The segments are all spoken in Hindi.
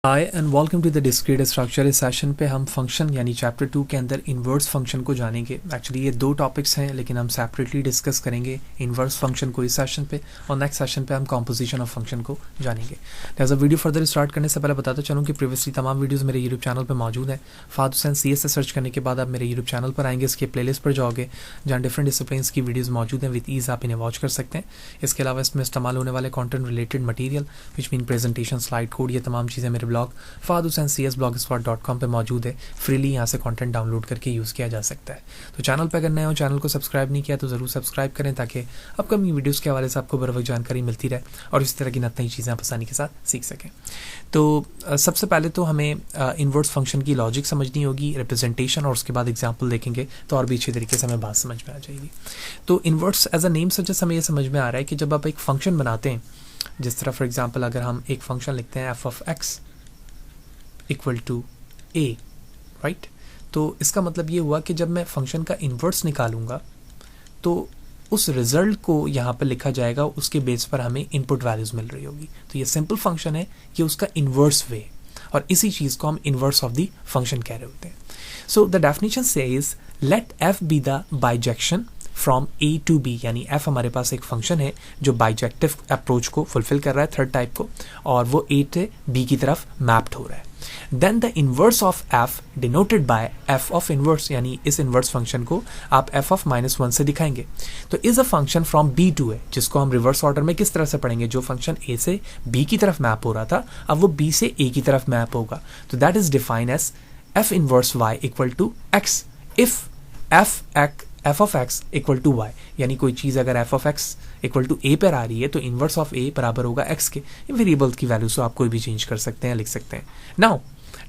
Hi and welcome to the discrete structure. इस सेशन पे हम फंक्शन यानी चैप्टर 2 के अंदर इन्वर्स फंक्शन को जानेंगे। एक्चुअली ये दो टॉपिक्स हैं लेकिन हम सेपरेटली डिस्कस करेंगे इन्वर्स फंक्शन को इस सेशन पे, और नेक्स्ट सेशन पे हम कॉम्पोजिशन ऑफ फंक्शन को जानेंगे। As a video further start करने से पहले बताता चलूँ कि प्रीवियसली तमाम वीडियोज़ मेरे यूट्यूब चैनल पर मौजूद हैं। फाद हुसैन CS से सर्च करने के बाद आप मेरे यूट्यूब चैनल पर आएंगे, इसके प्लेलिस्ट पर जाओगे जहाँ डिफरेंट डिसिप्लिन्स की वीडियोज़ मौजूद हैं। विद ईज़ आप इन्हें वॉच कर सकते हैं। इसके अलावा इसमें इस्तेमाल होने वाले content related material which mean presentation, slide code, ये तमाम चीज़ें मेरे ब्लॉग fahadhusaincsblogspot.com पे मौजूद है। फ्रीली यहाँ से कंटेंट डाउनलोड करके यूज़ किया जा सकता है। तो चैनल पर अगर नए हो, चैनल को सब्सक्राइब नहीं किया तो ज़रूर सब्सक्राइब करें ताकि अपकमिंग वीडियोज़ के हवाले से आपको बर वक्त जानकारी मिलती रहे और इस तरह की नई चीज़ें आप आसानी के साथ सीख सकें। तो सबसे पहले तो हमें इन्वर्स फंक्शन की लॉजिक समझनी होगी, रिप्रेजेंटेशन, और उसके बाद एग्जाम्पल देखेंगे तो और भी अच्छे तरीके से हमें बात समझ में आ जाएगी। तो inverse as a name suggest हमें यह समझ में आ रहा है कि जब आप एक फंक्शन बनाते हैं, जिस तरह फॉर एग्जाम्पल अगर हम एक फंक्शन लिखते हैं f of x equal to a, right, तो इसका मतलब ये हुआ कि जब मैं फंक्शन का इन्वर्स निकालूंगा तो उस रिजल्ट को यहाँ पर लिखा जाएगा, उसके बेस पर हमें इनपुट वैल्यूज मिल रही होगी। तो ये सिंपल फंक्शन है, ये उसका इन्वर्स वे, और इसी चीज को हम इन्वर्स ऑफ द फंक्शन कह रहे होते हैं। So the definition says let f be the bijection from a to b, यानी f हमारे पास एक फंक्शन है जो बाइजेक्टिव अप्रोच को फुलफिल कर रहा है, थर्ड टाइप को, और वो a से b की तरफ मैप्ड हो रहा है। Then the inverse of f denoted by f of inverse, यानी इस इनवर्स फंक्शन को आप f ऑफ -1 से दिखाएंगे। तो is a function from b to a, जिसको हम रिवर्स ऑर्डर में किस तरह से पढ़ेंगे, जो फंक्शन a से b की तरफ मैप हो रहा था अब वो b से a की तरफ मैप होगा। तो that is defined as f inverse y equal to x if f of x equal to y, यानी कोई चीज अगर f of x equal to a पर आ रही है तो इनवर्स ऑफ a बराबर होगा x के। वेरिएबल की वैल्यू से आप कोई भी चेंज कर सकते हैं, लिख सकते हैं। Now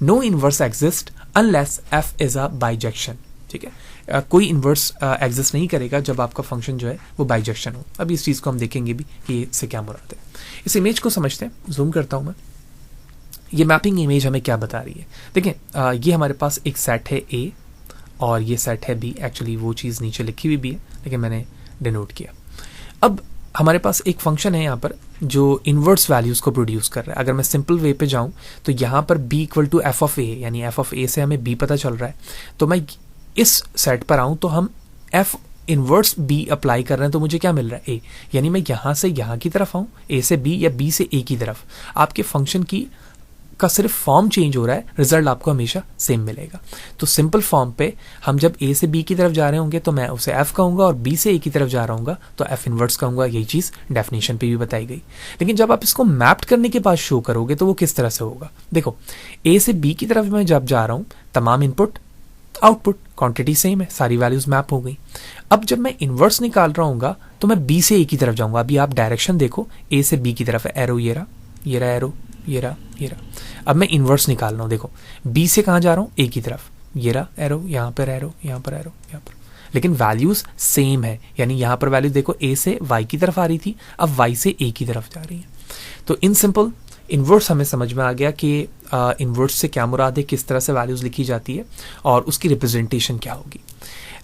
no inverse exist unless f is a bijection, ठीक है। कोई इनवर्स एग्जिस्ट नहीं करेगा जब आपका फंक्शन जो है वो बाइजेक्शन हो। अब इस चीज को हम देखेंगे भी कि इससे क्या मुराद है। इस इमेज को समझते हैं, जूम करता हूं मैं। ये मैपिंग इमेज हमें क्या बता रही है, देखिए ये हमारे पास एक सेट है a और ये सेट है b। एक्चुअली वो चीज़ नीचे लिखी हुई भी है लेकिन मैंने डिनोट किया। अब हमारे पास एक फंक्शन है यहाँ पर जो इन्वर्स वैल्यूज़ को प्रोड्यूस कर रहा है। अगर मैं सिंपल वे पे जाऊँ तो यहाँ पर b equal to f of a, यानी f ऑफ a से हमें b पता चल रहा है। तो मैं इस सेट पर आऊँ तो हम f इन्वर्स b अप्लाई कर रहे हैं, तो मुझे क्या मिल रहा है a, यानी मैं यहाँ से यहाँ की तरफ आऊँ a से b या b से a की तरफ, आपके फंक्शन की का सिर्फ फॉर्म चेंज हो रहा है, रिजल्ट आपको हमेशा सेम मिलेगा। तो सिंपल फॉर्म पे हम जब a से b की तरफ जा रहे होंगे तो मैं उसे f कहूंगा, और b से a की तरफ जा रहा हूंगा तो f इनवर्स कहूंगा। यही चीज डेफिनेशन पे भी बताई गई। लेकिन जब आप इसको मैप्ड करने के बाद शो करोगे तो वो किस तरह से होगा, देखो a से b की तरफ मैं जब जा रहा हूं तमाम इनपुट आउटपुट क्वांटिटी सेम है, सारी वैल्यूज मैप हो गई। अब जब मैं इनवर्स निकाल रहा हूँ तो मैं b से a की तरफ जाऊंगा। अभी आप डायरेक्शन देखो, a से b की तरफ है, एरो ये रहा एरो, ये रहा। अब मैं इनवर्स निकाल रहा हूं, देखो b से कहां जा रहा हूं, a की तरफ, ये रहा एरो, यहां पर एरो, यहां पर एरो, यहां पर, लेकिन वैल्यूज सेम है। यानी यहां पर वैल्यू देखो a से y की तरफ आ रही थी, अब y से a की तरफ जा रही है। तो इन सिंपल इनवर्स हमें समझ में आ गया कि इनवर्स से क्या मुराद है, किस तरह से वैल्यूज लिखी जाती है और उसकी रिप्रेजेंटेशन क्या होगी।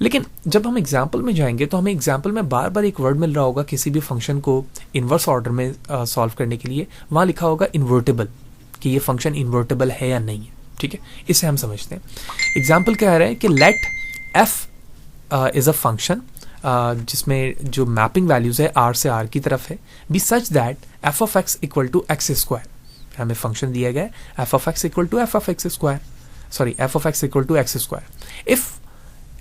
लेकिन जब हम एग्जाम्पल में जाएंगे तो हमें एग्जाम्पल में बार बार एक वर्ड मिल रहा होगा किसी भी फंक्शन को इनवर्स ऑर्डर में सॉल्व करने के लिए, वहां लिखा होगा इन्वर्टेबल, कि ये फंक्शन इन्वर्टेबल है या नहीं है, ठीक है। इसे हम समझते हैं। एग्जाम्पल कह रहा है कि let f is a function जिसमें जो मैपिंग वैल्यूज है r से r की तरफ है, be such that f of x equal to x square. हमें फंक्शन दिया गया है f of x equal to f of x square, sorry f of x equal to x square. If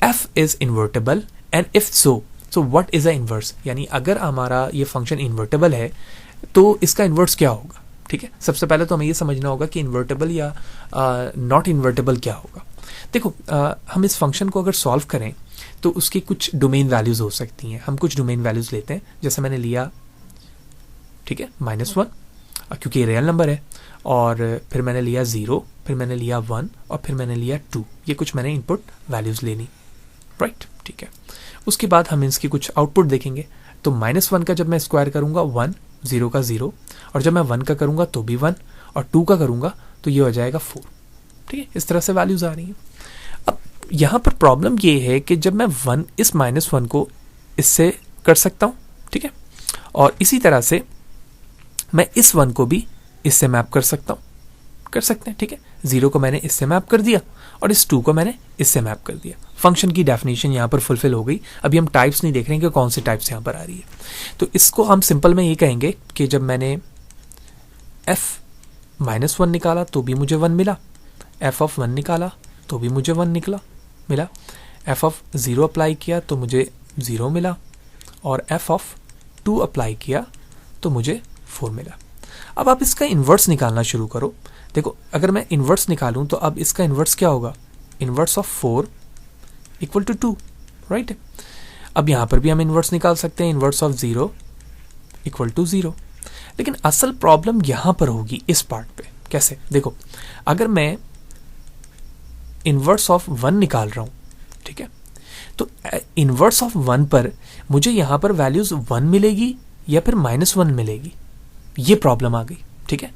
f is invertible and if so what is the inverse, यानी अगर हमारा ये फंक्शन इन्वर्टेबल है तो इसका इन्वर्स क्या होगा, ठीक है। सबसे पहले तो हमें ये समझना होगा कि इन्वर्टेबल या नॉट इन्वर्टेबल क्या होगा। देखो हम इस फंक्शन को अगर सॉल्व करें तो उसकी कुछ डोमेन वैल्यूज हो सकती हैं। हम कुछ डोमेन वैल्यूज लेते हैं, जैसे मैंने लिया, ठीक है, -1 क्योंकि ये रियल नंबर है, और फिर मैंने लिया 0, फिर मैंने लिया 1 और फिर मैंने लिया 2। ये कुछ मैंने इनपुट वैल्यूज लेनी, राइट, ठीक है। उसके बाद हम इसकी कुछ आउटपुट देखेंगे। तो -1 का जब मैं स्क्वायर करूंगा 1, 0 का 0, और जब मैं 1 का करूंगा तो भी 1, और 2 का करूंगा तो ये हो जाएगा 4, ठीक है। इस तरह से वैल्यूज आ रही हैं। अब यहां पर प्रॉब्लम ये है कि जब मैं इस -1 को इससे कर सकता हूं, ठीक है, और इसी तरह से मैं इस 1 को भी इससे मैप कर सकता हूं, कर सकते हैं, ठीक है। 0 को मैंने इससे मैप कर दिया और इस 2 को मैंने इससे मैप कर दिया। फंक्शन की डेफिनेशन यहाँ पर फुलफिल हो गई। अभी हम टाइप्स नहीं देख रहे हैं कि कौन सी टाइप्स यहाँ पर आ रही है। तो इसको हम सिंपल में ये कहेंगे कि जब मैंने f-1 निकाला तो भी मुझे 1 मिला, f(1) निकाला तो भी मुझे 1 मिला, f(0) अप्लाई किया तो मुझे 0 मिला, और f(2) अप्लाई किया तो मुझे 4 मिला। अब आप इसका इन्वर्स निकालना शुरू करो। देखो, अगर मैं इन्वर्स निकालूं तो अब इसका इन्वर्स क्या होगा? Inverse of 4 equal to 2, right. अब यहां पर भी हम इन्वर्स निकाल सकते हैं, इन्वर्स ऑफ 0 इक्वल टू 0। लेकिन असल प्रॉब्लम यहां पर होगी इस पार्ट पे। कैसे? देखो, अगर मैं इन्वर्स ऑफ 1 निकाल रहा हूं, ठीक है, तो इन्वर्स ऑफ 1 पर मुझे यहां पर वैल्यूज 1 मिलेगी या फिर -1 मिलेगी, ये प्रॉब्लम आ गई, ठीक है।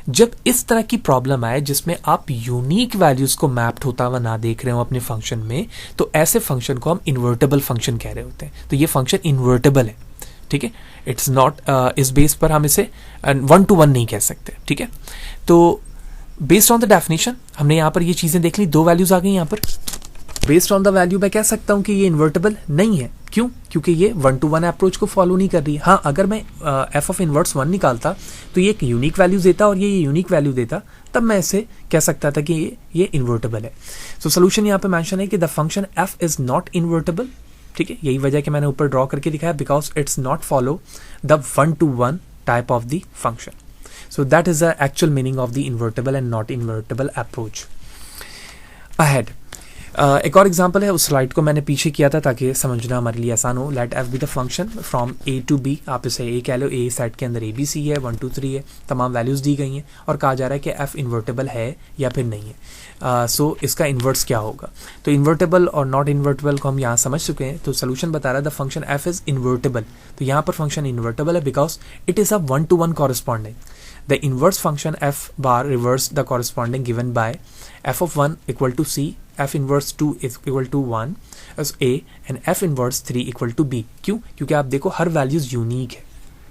जब इस तरह की प्रॉब्लम आए जिसमें आप यूनिक वैल्यूज को मैप्ड होता हुआ ना देख रहे हो अपने फंक्शन में, तो ऐसे फंक्शन को हम इन्वर्टेबल फंक्शन कह रहे होते हैं। तो ये फंक्शन इन्वर्टेबल है, ठीक है। इट्स नॉट इस बेस पर हम इसे 1 to 1 नहीं कह सकते, ठीक है। तो बेस्ड ऑन द डेफिनेशन हमने यहाँ पर ये चीजें देख ली, 2 वैल्यूज आ गई यहाँ पर। बेस्ड ऑन द वैल्यू मैं कह सकता हूं कि ये इन्वर्टेबल नहीं है। क्यों? क्योंकि ये 1 to 1 अप्रोच को फॉलो नहीं कर रही। हाँ, अगर मैं f ऑफ इनवर्स 1 निकालता तो ये एक यूनिक वैल्यू देता और ये यूनिक वैल्यू देता, तब मैं इसे कह सकता था कि ये इन्वर्टेबल है। सो सोल्यूशन यहाँ पे मेंशन है कि the function f is not invertible, ठीक है। यही वजह कि मैंने ऊपर ड्रॉ करके दिखाया, because it's not follow the 1 to 1 type of the function. So that is the actual meaning of the invertible and not invertible approach. Ahead एक और एग्जांपल है, उस स्लाइड को मैंने पीछे किया था ताकि समझना हमारे लिए आसान हो। Let F be the function from A to B, आप इसे ए कह लो, ए सेट के अंदर ए बी सी है, 1 2 3 है, तमाम वैल्यूज दी गई हैं और कहा जा रहा है कि एफ इन्वर्टेबल है या फिर नहीं है। सो इसका इन्वर्स क्या होगा? तो इन्वर्टेबल और नॉट इन्वर्टेबल को हम यहाँ समझ चुके हैं। तो सोल्यूशन बता रहा है the function F is invertible. तो यहाँ पर फंक्शन इन्वर्टेबल है because it is a 1 to 1 corresponding. The inverse function F bar reverse the corresponding given by f of 1 equal to c, f inverse 2 is equal to 1 as a and f inverse 3 equal to b। क्यों? क्योंकि आप देखो हर वैल्यूज यूनिक है,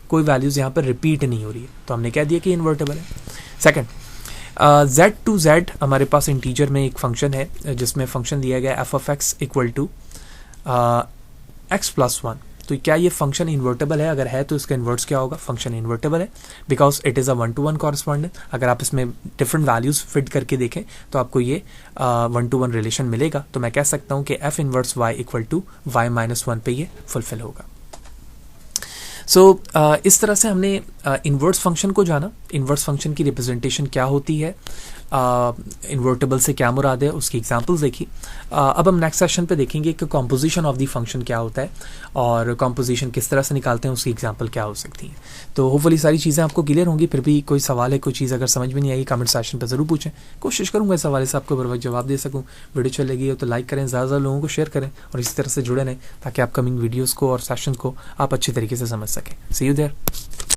कोई वैल्यूज यहाँ पर रिपीट नहीं हो रही है, तो हमने कह दिया कि इन्वर्टेबल है। सेकंड, z to z हमारे पास इंटीजर में एक फंक्शन है जिसमें फंक्शन दिया गया f of x equal to x plus 1। तो क्या ये फंक्शन इन्वर्टेबल है? अगर है तो इसका इन्वर्स क्या होगा? फंक्शन इन्वर्टेबल है because it is a 1 to 1 correspondent. अगर आप इसमें डिफरेंट वैल्यूज फिट करके देखें तो आपको ये 1 to 1 रिलेशन मिलेगा। तो मैं कह सकता हूँ कि f inverse y equal to y -1 पे ये फुलफिल होगा। सो इस तरह से हमने इन्वर्स फंक्शन को जाना, इन्वर्स फंक्शन की रिप्रेजेंटेशन क्या होती है, इन्वर्टेबल से क्या मुराद है, उसकी एग्जांपल्स देखी। अब हम नेक्स्ट सेशन पे देखेंगे कि कॉम्पोजिशन ऑफ द फंक्शन क्या होता है और कॉम्पोजिशन किस तरह से निकालते हैं, उसकी एग्जांपल क्या हो सकती है। तो होपफुली सारी चीज़ें आपको क्लियर होंगी। फिर भी कोई सवाल है, कोई चीज़ अगर समझ में नहीं आई, कमेंट सेक्शन पर ज़रूर पूछें, कोशिश करूँगा इस हवाले से आपको बर वक्त जवाब दे सकूँ। वीडियो चलेगी तो लाइक करें, ज़्यादा लोगों को शेयर करें और इसी तरह से जुड़े रहें ताकि अपकमिंग वीडियोज़ को और सेशन को आप अच्छी तरीके से समझ सकें। सी यू देयर।